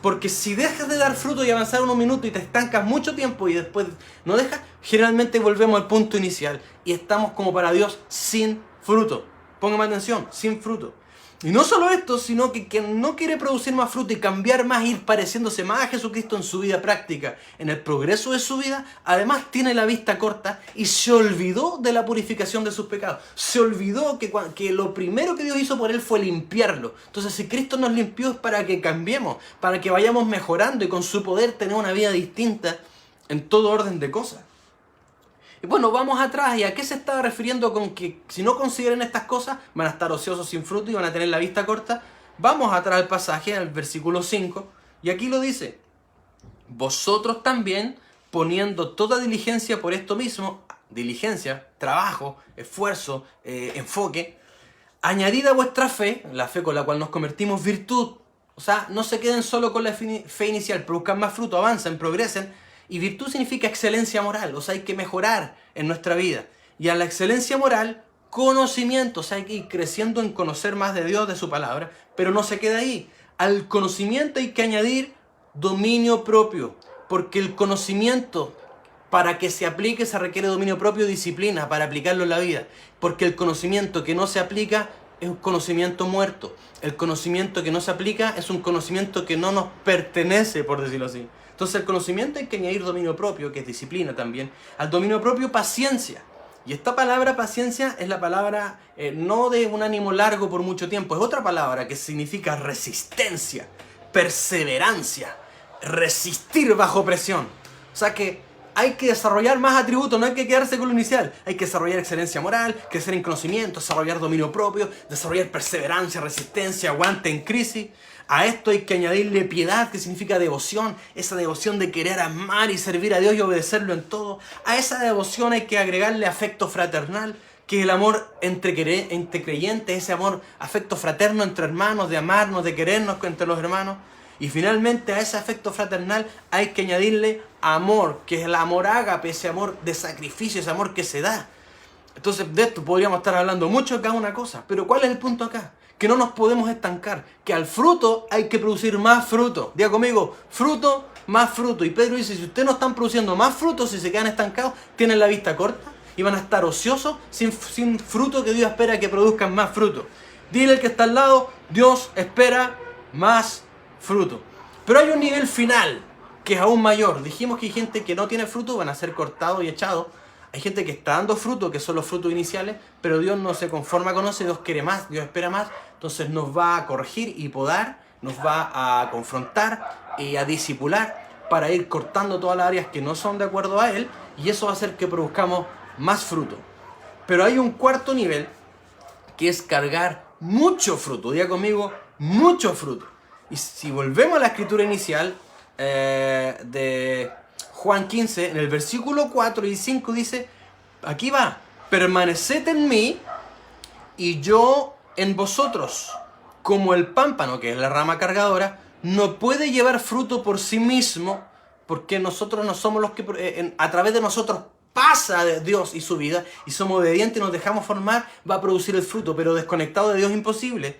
Porque si dejas de dar fruto y avanzar unos minutos y te estancas mucho tiempo y después no dejas, generalmente volvemos al punto inicial y estamos como para Dios sin fruto. Póngame atención, sin fruto. Y no solo esto, sino que quien no quiere producir más fruto y cambiar más, ir pareciéndose más a Jesucristo en su vida práctica, en el progreso de su vida, además tiene la vista corta y se olvidó de la purificación de sus pecados. Se olvidó que lo primero que Dios hizo por él fue limpiarlo. Entonces, si Cristo nos limpió es para que cambiemos, para que vayamos mejorando y con su poder tener una vida distinta en todo orden de cosas. Y bueno, vamos atrás. ¿Y a qué se estaba refiriendo con que si no consideran estas cosas van a estar ociosos sin fruto y van a tener la vista corta? Vamos atrás al pasaje, al versículo 5, y aquí lo dice: vosotros también poniendo toda diligencia por esto mismo, diligencia, trabajo, esfuerzo, enfoque, añadid a vuestra fe, la fe con la cual nos convertimos, virtud. O sea, no se queden solo con la fe inicial, produzcan más fruto, avancen, progresen. Y virtud significa excelencia moral, o sea, hay que mejorar en nuestra vida. Y a la excelencia moral, conocimiento, o sea, hay que ir creciendo en conocer más de Dios, de su palabra, pero no se queda ahí. Al conocimiento hay que añadir dominio propio, porque el conocimiento, para que se aplique, se requiere dominio propio y disciplina para aplicarlo en la vida. Porque el conocimiento que no se aplica es un conocimiento muerto. El conocimiento que no se aplica es un conocimiento que no nos pertenece, por decirlo así. Entonces, al conocimiento hay que añadir dominio propio, que es disciplina también. Al dominio propio, paciencia. Y esta palabra paciencia es la palabra no de un ánimo largo por mucho tiempo, es otra palabra que significa resistencia, perseverancia, resistir bajo presión. O sea que hay que desarrollar más atributos, no hay que quedarse con lo inicial. Hay que desarrollar excelencia moral, crecer en conocimiento, desarrollar dominio propio, desarrollar perseverancia, resistencia, aguante en crisis. A esto hay que añadirle piedad, que significa devoción, esa devoción de querer amar y servir a Dios y obedecerlo en todo. A esa devoción hay que agregarle afecto fraternal, que es el amor entre creyentes, ese amor, afecto fraterno entre hermanos, de amarnos, de querernos entre los hermanos. Y finalmente a ese afecto fraternal hay que añadirle amor, que es el amor ágape, ese amor de sacrificio, ese amor que se da. Entonces de esto podríamos estar hablando mucho de cada una cosa, pero ¿cuál es el punto acá? Que no nos podemos estancar, que al fruto hay que producir más fruto. Diga conmigo, fruto, más fruto. Y Pedro dice, si ustedes no están produciendo más fruto, si se quedan estancados, tienen la vista corta y van a estar ociosos sin fruto que Dios espera que produzcan más fruto. Dile al que está al lado, Dios espera más fruto. Pero hay un nivel final que es aún mayor. Dijimos que hay gente que no tiene fruto, van a ser cortados y echados. Hay gente que está dando fruto, que son los frutos iniciales, pero Dios no se conforma con eso, Dios quiere más, Dios espera más. Entonces nos va a corregir y podar, nos va a confrontar y a discipular para ir cortando todas las áreas que no son de acuerdo a Él, y eso va a hacer que produzcamos más fruto. Pero hay un cuarto nivel que es cargar mucho fruto. Diga conmigo, mucho fruto. Y si volvemos a la escritura inicial de Juan 15, en el versículo 4 y 5 dice, aquí va, permaneced en mí y yo en vosotros. Como el pámpano, que es la rama cargadora, no puede llevar fruto por sí mismo, porque nosotros no somos los que a través de nosotros pasa de Dios y su vida, y somos obedientes y nos dejamos formar, va a producir el fruto, pero desconectado de Dios es imposible.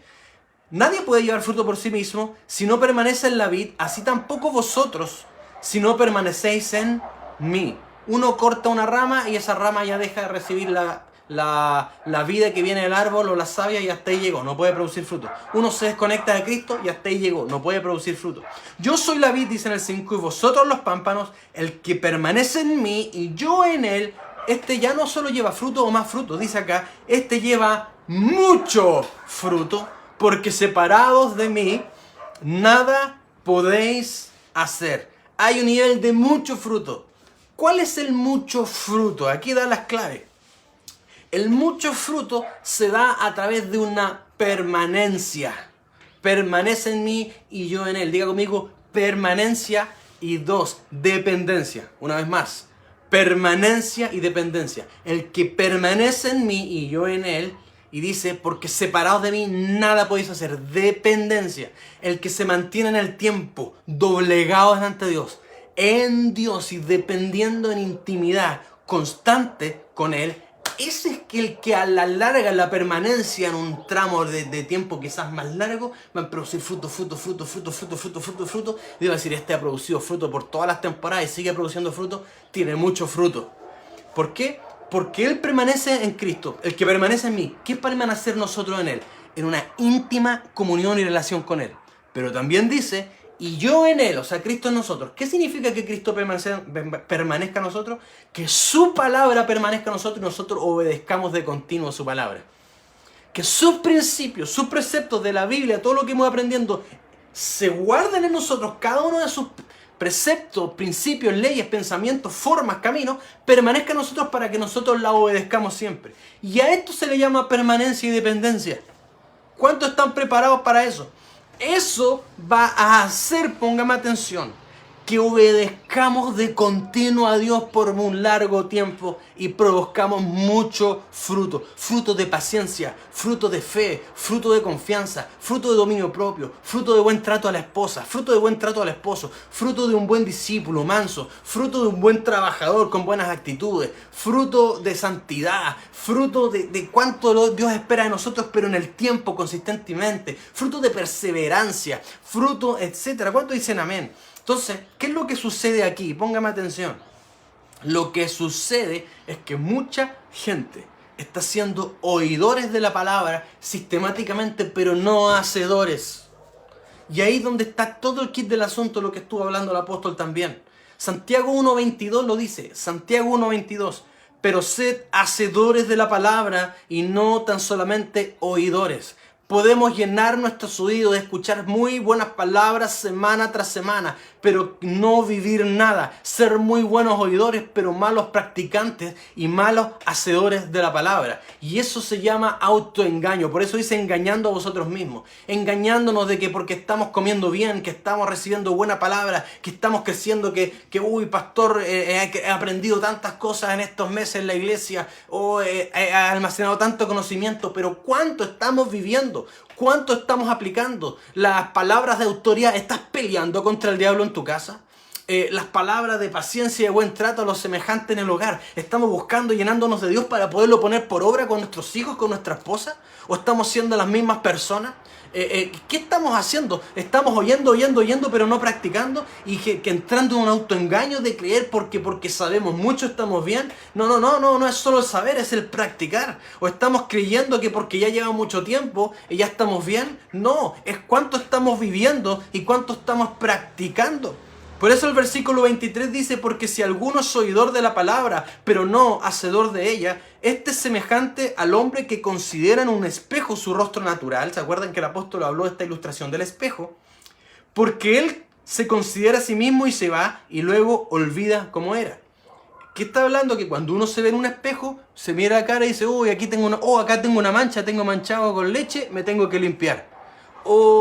Nadie puede llevar fruto por sí mismo si no permanece en la vid, así tampoco vosotros si no permanecéis en mí. Uno corta una rama y esa rama ya deja de recibir la vida que viene del árbol o la savia y hasta ahí llegó, no puede producir fruto. Uno se desconecta de Cristo y hasta ahí llegó, no puede producir fruto. Yo soy la vid, dice en el 5, y vosotros los pámpanos, el que permanece en mí y yo en él, este ya no solo lleva fruto o más fruto, dice acá, este lleva mucho fruto, porque separados de mí, nada podéis hacer. Hay un nivel de mucho fruto. ¿Cuál es el mucho fruto? Aquí da las claves. El mucho fruto se da a través de una permanencia. Permanece en mí y yo en él. Diga conmigo, permanencia. Y 2, dependencia. Una vez más, permanencia y dependencia. El que permanece en mí y yo en él. Y dice, porque separados de mí nada podéis hacer. Dependencia. El que se mantiene en el tiempo, doblegado delante de Dios, en Dios y dependiendo en intimidad constante con Él. Ese es el que a la larga, la permanencia en un tramo de tiempo quizás más largo, va a producir fruto. Y va a decir, este ha producido fruto por todas las temporadas y sigue produciendo fruto, tiene mucho fruto. ¿Por qué? Porque Él permanece en Cristo, el que permanece en mí. ¿Qué es permanecer nosotros en Él? En una íntima comunión y relación con Él. Pero también dice, y yo en Él, o sea, Cristo en nosotros. ¿Qué significa que Cristo permanezca en nosotros? Que su palabra permanezca en nosotros y nosotros obedezcamos de continuo su palabra. Que sus principios, sus preceptos de la Biblia, todo lo que hemos aprendiendo, se guarden en nosotros, cada uno de sus preceptos, principios, leyes, pensamientos, formas, caminos, permanezca en nosotros para que nosotros la obedezcamos siempre. Y a esto se le llama permanencia y dependencia. ¿Cuántos están preparados para eso? Eso va a hacer, póngame atención, que obedezcamos de continuo a Dios por un largo tiempo y produzcamos mucho fruto, fruto de paciencia, fruto de fe, fruto de confianza, fruto de dominio propio, fruto de buen trato a la esposa, fruto de buen trato al esposo, fruto de un buen discípulo manso, fruto de un buen trabajador con buenas actitudes, fruto de santidad, fruto de cuánto Dios espera de nosotros, pero en el tiempo consistentemente, fruto de perseverancia, fruto, etcétera. ¿Cuánto dicen amén? Entonces, ¿qué es lo que sucede aquí? Póngame atención. Lo que sucede es que mucha gente está siendo oidores de la palabra sistemáticamente, pero no hacedores. Y ahí es donde está todo el kit del asunto, lo que estuvo hablando el apóstol también. Santiago 1.22 lo dice, Santiago 1.22. Pero sed hacedores de la palabra y no tan solamente oidores. Podemos llenar nuestros oídos de escuchar muy buenas palabras semana tras semana, pero no vivir nada. Ser muy buenos oidores, pero malos practicantes y malos hacedores de la palabra. Y eso se llama autoengaño. Por eso dice engañando a vosotros mismos. Engañándonos de que porque estamos comiendo bien, que estamos recibiendo buena palabra, que estamos creciendo, uy, pastor, he aprendido tantas cosas en estos meses en la iglesia, o he almacenado tanto conocimiento, pero ¿cuánto estamos viviendo? ¿Cuánto estamos aplicando? Las palabras de autoridad. ¿Estás peleando contra el diablo en tu casa? Las palabras de paciencia y de buen trato a los semejantes en el hogar. ¿Estamos buscando, llenándonos de Dios para poderlo poner por obra con nuestros hijos, con nuestra esposa? ¿O estamos siendo las mismas personas? ¿Qué estamos haciendo? Estamos oyendo, pero no practicando, y que entrando en un autoengaño de creer porque sabemos mucho estamos bien. No es solo el saber, es el practicar. O estamos creyendo que porque ya lleva mucho tiempo y ya estamos bien. No, es cuánto estamos viviendo y cuánto estamos practicando. Por eso el versículo 23 dice, porque si alguno es oidor de la palabra, pero no hacedor de ella, este es semejante al hombre que considera en un espejo su rostro natural. ¿Se acuerdan que el apóstol habló de esta ilustración del espejo? Porque él se considera a sí mismo y se va y luego olvida cómo era. ¿Qué está hablando? Que cuando uno se ve en un espejo, se mira la cara y dice, uy, acá tengo una mancha, tengo manchado con leche, me tengo que limpiar.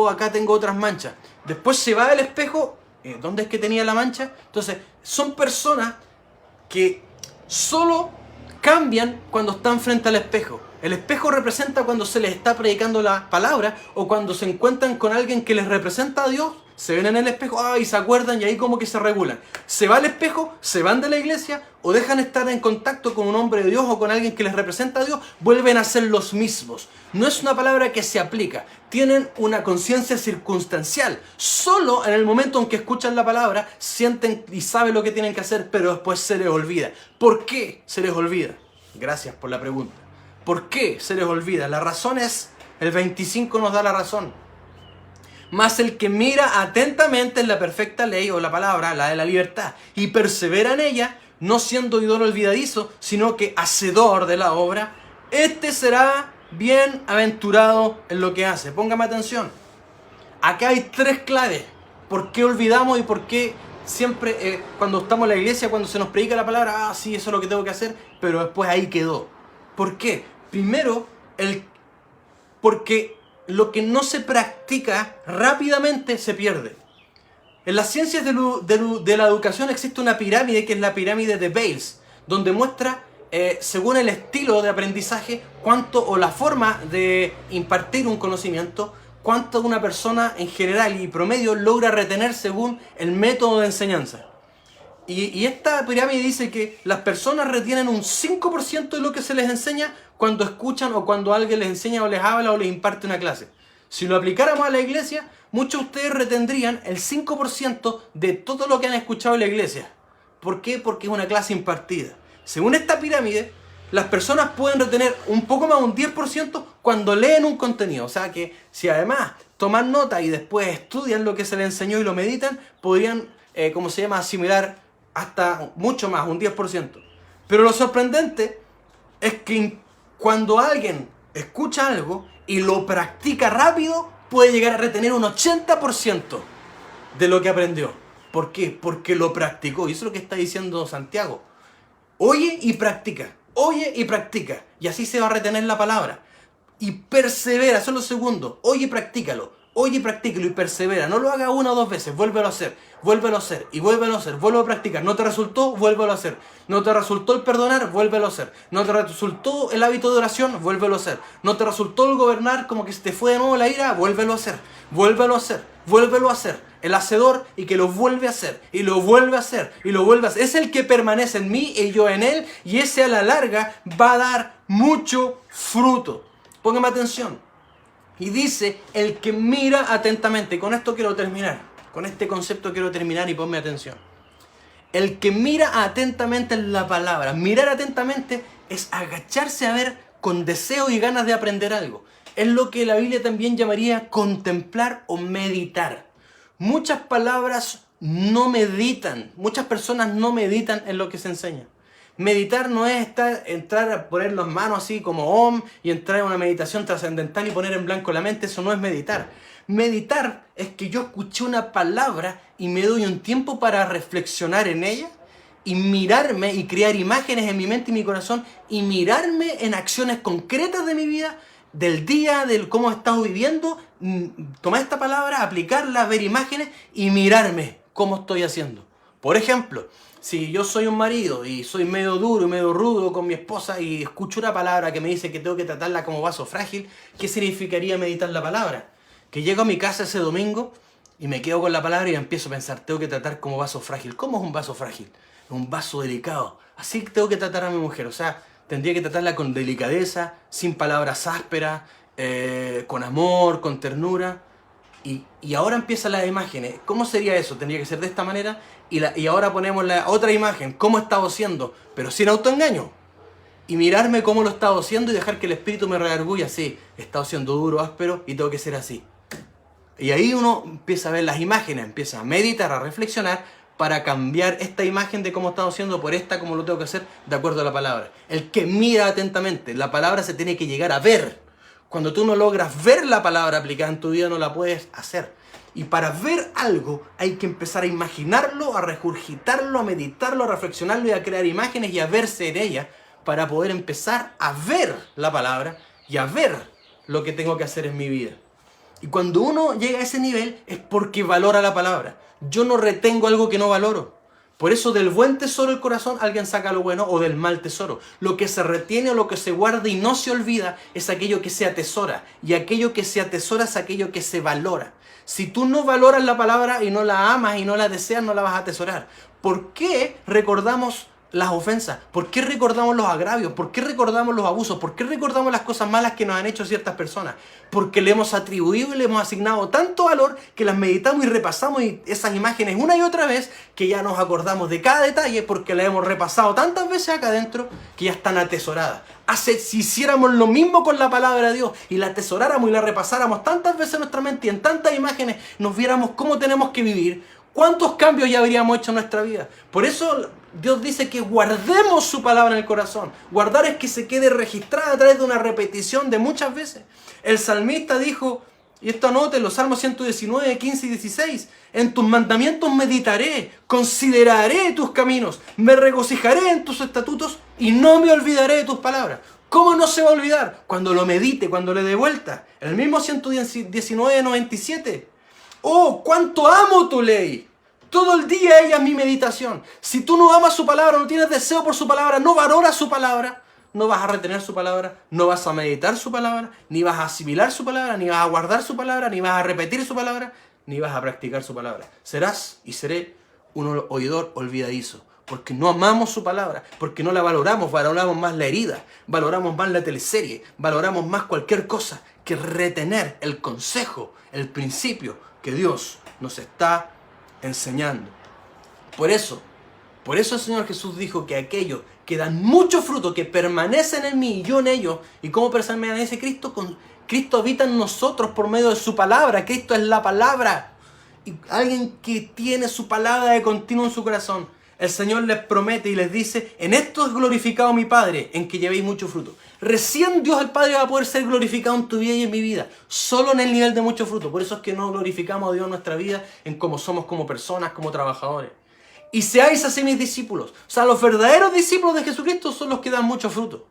Acá tengo otras manchas. Después se va al espejo. ¿Dónde es que tenía la mancha? Entonces, son personas que solo cambian cuando están frente al espejo. El espejo representa cuando se les está predicando la palabra o cuando se encuentran con alguien que les representa a Dios, se ven en el espejo, y se acuerdan y ahí como que se regulan. Se va al espejo, se van de la iglesia o dejan estar en contacto con un hombre de Dios o con alguien que les representa a Dios, vuelven a ser los mismos. No es una palabra que se aplica, tienen una conciencia circunstancial. Solo en el momento en que escuchan la palabra, sienten y saben lo que tienen que hacer, pero después se les olvida. ¿Por qué se les olvida? Gracias por la pregunta. ¿Por qué se les olvida? La razón es, el 25 nos da la razón. Mas el que mira atentamente en la perfecta ley o la palabra, la de la libertad, y persevera en ella, no siendo oidor olvidadizo, sino que hacedor de la obra, este será bienaventurado en lo que hace. Póngame atención. Acá hay tres claves. ¿Por qué olvidamos y por qué siempre cuando estamos en la iglesia, cuando se nos predica la palabra, sí, eso es lo que tengo que hacer, pero después ahí quedó? ¿Por qué? Primero, porque lo que no se practica rápidamente se pierde. En las ciencias de la educación existe una pirámide que es la pirámide de Bales, donde muestra, según el estilo de aprendizaje, cuánto o la forma de impartir un conocimiento, cuánto una persona en general y promedio logra retener según el método de enseñanza. Y esta pirámide dice que las personas retienen un 5% de lo que se les enseña cuando escuchan o cuando alguien les enseña o les habla o les imparte una clase. Si lo aplicáramos a la iglesia, muchos de ustedes retendrían el 5% de todo lo que han escuchado en la iglesia. ¿Por qué? Porque es una clase impartida. Según esta pirámide, las personas pueden retener un poco más, un 10%, cuando leen un contenido. O sea que si además toman nota y después estudian lo que se les enseñó y lo meditan, podrían, asimilar hasta mucho más, un 10%. Pero lo sorprendente es que cuando alguien escucha algo y lo practica rápido, puede llegar a retener un 80% de lo que aprendió. ¿Por qué? Porque lo practicó. Y eso es lo que está diciendo Santiago. Oye y practica. Oye y practica. Y así se va a retener la palabra. Y persevera, eso es lo segundo. Oye y practícalo. Oye, practíquelo y persevera. No lo haga una o dos veces. Vuélvelo a hacer. Vuélvelo a hacer. Y vuélvelo a hacer. Vuélvelo a practicar. ¿No te resultó? Vuélvelo a hacer. ¿No te resultó el perdonar? Vuélvelo a hacer. ¿No te resultó el hábito de oración? Vuélvelo a hacer. ¿No te resultó el gobernar como que se te fue de nuevo la ira? Vuélvelo a hacer. Vuélvelo a hacer. Vuélvelo a hacer. El hacedor y que lo vuelve a hacer. Y lo vuelve a hacer. Y lo vuelve a hacer. Es el que permanece en mí y yo en él. Y ese a la larga va a dar mucho fruto. Póngame atención. Y dice, el que mira atentamente. Con esto quiero terminar. Con este concepto quiero terminar y ponme atención. El que mira atentamente en la palabra. Mirar atentamente es agacharse a ver con deseo y ganas de aprender algo. Es lo que la Biblia también llamaría contemplar o meditar. Muchas palabras no meditan. Muchas personas no meditan en lo que se enseña. Meditar no es entrar a poner las manos así como Om y entrar en una meditación trascendental y poner en blanco la mente. Eso no es meditar. Meditar es que yo escuché una palabra y me doy un tiempo para reflexionar en ella y mirarme y crear imágenes en mi mente y mi corazón y mirarme en acciones concretas de mi vida, del día, del cómo he estado viviendo, tomar esta palabra, aplicarla, ver imágenes y mirarme cómo estoy haciendo. Por ejemplo, si yo soy un marido y soy medio duro y medio rudo con mi esposa y escucho una palabra que me dice que tengo que tratarla como vaso frágil, ¿qué significaría meditar la palabra? Que llego a mi casa ese domingo y me quedo con la palabra y empiezo a pensar, tengo que tratar como vaso frágil. ¿Cómo es un vaso frágil? Es un vaso delicado. Así tengo que tratar a mi mujer. O sea, tendría que tratarla con delicadeza, sin palabras ásperas, con amor, con ternura. Y ahora empiezan las imágenes. ¿Cómo sería eso? Tendría que ser de esta manera. Y ahora ponemos la otra imagen. ¿Cómo he estado siendo? Pero sin autoengaño. Y mirarme cómo lo he estado haciendo y dejar que el espíritu me redarguya. Sí, he estado siendo duro, áspero y tengo que ser así. Y ahí uno empieza a ver las imágenes, empieza a meditar, a reflexionar para cambiar esta imagen de cómo he estado haciendo por esta, como lo tengo que hacer, de acuerdo a la palabra. El que mira atentamente, la palabra se tiene que llegar a ver. Cuando tú no logras ver la palabra aplicada en tu vida, no la puedes hacer. Y para ver algo hay que empezar a imaginarlo, a regurgitarlo, a meditarlo, a reflexionarlo y a crear imágenes y a verse en ella para poder empezar a ver la palabra y a ver lo que tengo que hacer en mi vida. Y cuando uno llega a ese nivel es porque valora la palabra. Yo no retengo algo que no valoro. Por eso del buen tesoro del corazón alguien saca lo bueno o del mal tesoro. Lo que se retiene o lo que se guarda y no se olvida es aquello que se atesora. Y aquello que se atesora es aquello que se valora. Si tú no valoras la palabra y no la amas y no la deseas, no la vas a atesorar. ¿Por qué recordamos las ofensas? ¿Por qué recordamos los agravios? ¿Por qué recordamos los abusos? ¿Por qué recordamos las cosas malas que nos han hecho ciertas personas? Porque le hemos atribuido y le hemos asignado tanto valor que las meditamos y repasamos esas imágenes una y otra vez que ya nos acordamos de cada detalle porque las hemos repasado tantas veces acá adentro que ya están atesoradas. Si hiciéramos lo mismo con la palabra de Dios y la atesoráramos y la repasáramos tantas veces en nuestra mente y en tantas imágenes nos viéramos cómo tenemos que vivir, ¿cuántos cambios ya habríamos hecho en nuestra vida? Por eso Dios dice que guardemos su palabra en el corazón. Guardar es que se quede registrada a través de una repetición de muchas veces. El salmista dijo, y esto anótelo, Salmo 119, 15 y 16. En tus mandamientos meditaré, consideraré tus caminos, me regocijaré en tus estatutos y no me olvidaré de tus palabras. ¿Cómo no se va a olvidar? Cuando lo medite, cuando le dé vuelta. El mismo 119, 97. Oh, cuánto amo tu ley. Todo el día ella es mi meditación. Si tú no amas su palabra, no tienes deseo por su palabra, no valoras su palabra, no vas a retener su palabra, no vas a meditar su palabra, ni vas a asimilar su palabra, ni vas a guardar su palabra, ni vas a repetir su palabra, ni vas a practicar su palabra. Serás y seré un oidor olvidadizo, porque no amamos su palabra, porque no la valoramos, valoramos más la herida, valoramos más la teleserie, valoramos más cualquier cosa que retener el consejo, el principio que Dios nos está enseñando. Por eso el Señor Jesús dijo que aquellos que dan mucho fruto, que permanecen en mí y yo en ellos, ¿y cómo permanece Cristo? Cristo habita en nosotros por medio de su palabra. Cristo es la palabra. Y alguien que tiene su palabra de continuo en su corazón, el Señor les promete y les dice, en esto es glorificado mi Padre, en que llevéis mucho fruto. Recién Dios el Padre va a poder ser glorificado en tu vida y en mi vida, solo en el nivel de mucho fruto. Por eso es que no glorificamos a Dios en nuestra vida, en cómo somos como personas, como trabajadores. Y seáis así mis discípulos. O sea, los verdaderos discípulos de Jesucristo son los que dan mucho fruto.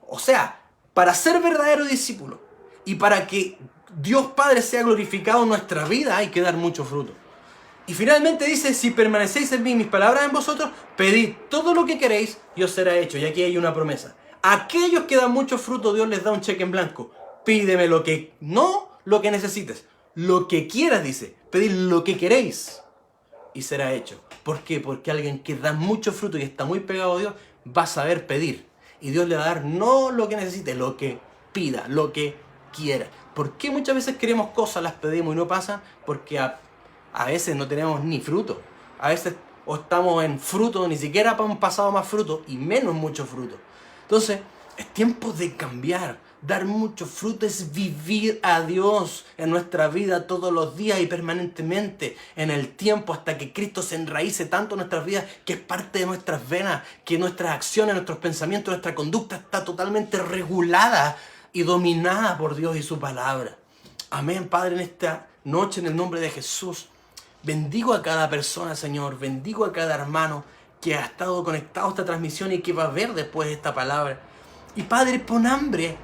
O sea, para ser verdadero discípulo y para que Dios Padre sea glorificado en nuestra vida, hay que dar mucho fruto. Y finalmente dice, si permanecéis en mí, mis palabras en vosotros, pedid todo lo que queréis y os será hecho. Y aquí hay una promesa. A aquellos que dan mucho fruto, Dios les da un cheque en blanco. Pídeme lo que, no lo que necesites, lo que quieras, dice. Pedid lo que queréis y será hecho. ¿Por qué? Porque alguien que da mucho fruto y está muy pegado a Dios, va a saber pedir. Y Dios le va a dar no lo que necesite, lo que pida, lo que quiera. ¿Por qué muchas veces queremos cosas, las pedimos y no pasan? Porque a veces no tenemos ni fruto. A veces o estamos en fruto, ni siquiera han pasado más fruto y menos mucho fruto. Entonces, es tiempo de cambiar. Dar mucho fruto es vivir a Dios en nuestra vida todos los días y permanentemente en el tiempo hasta que Cristo se enraíce tanto en nuestras vidas que es parte de nuestras venas, que nuestras acciones, nuestros pensamientos, nuestra conducta está totalmente regulada y dominada por Dios y su palabra. Amén, Padre, en esta noche en el nombre de Jesús. Bendigo a cada persona, Señor. Bendigo a cada hermano que ha estado conectado a esta transmisión y que va a ver después esta palabra. Y Padre, pon hambre,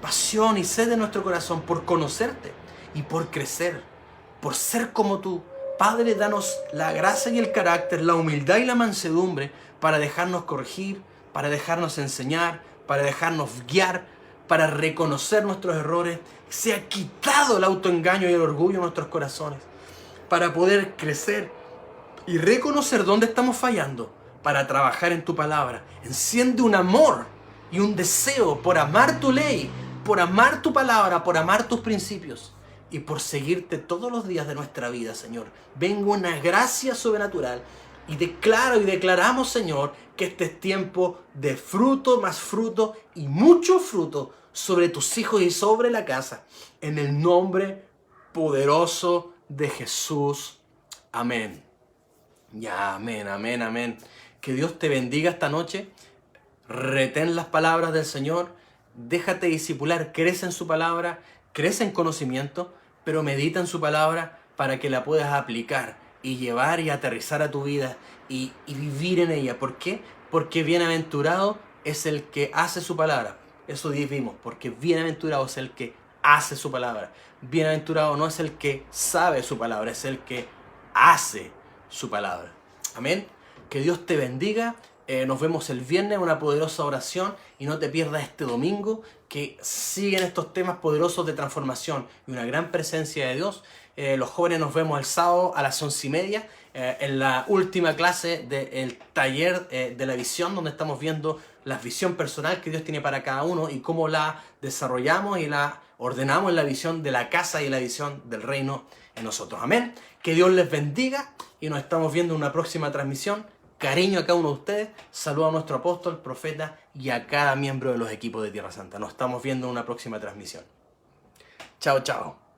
pasión y sed en nuestro corazón por conocerte y por crecer, por ser como tú. Padre, danos la gracia y el carácter, la humildad y la mansedumbre para dejarnos corregir, para dejarnos enseñar, para dejarnos guiar, para reconocer nuestros errores. Sea quitado el autoengaño y el orgullo en nuestros corazones, para poder crecer y reconocer dónde estamos fallando, para trabajar en tu palabra. Enciende un amor y un deseo por amar tu ley, por amar tu palabra, por amar tus principios y por seguirte todos los días de nuestra vida, Señor. Venga una gracia sobrenatural y declaro y declaramos, Señor, que este es tiempo de fruto, más fruto y mucho fruto sobre tus hijos y sobre la casa. En el nombre poderoso de Jesús. Amén. Ya, amén, amén, amén. Que Dios te bendiga esta noche. Retén las palabras del Señor. Déjate discipular. Crece en su palabra. Crece en conocimiento. Pero medita en su palabra para que la puedas aplicar y llevar y aterrizar a tu vida y vivir en ella. ¿Por qué? Porque bienaventurado es el que hace su palabra. Eso vivimos. Porque bienaventurado es el que hace su palabra. Bienaventurado no es el que sabe su palabra, es el que hace su palabra. Amén. Que Dios te bendiga. Nos vemos el viernes en una poderosa oración y no te pierdas este domingo que siguen estos temas poderosos de transformación y una gran presencia de Dios. Los jóvenes nos vemos el sábado a las 11:30 en la última clase del taller de la visión, donde estamos viendo la visión personal que Dios tiene para cada uno y cómo la desarrollamos y la ordenamos en la visión de la casa y la visión del reino en nosotros. Amén. Que Dios les bendiga y nos estamos viendo en una próxima transmisión. Cariño a cada uno de ustedes. Saludo a nuestro apóstol, profeta y a cada miembro de los equipos de Tierra Santa. Nos estamos viendo en una próxima transmisión. Chao, chao.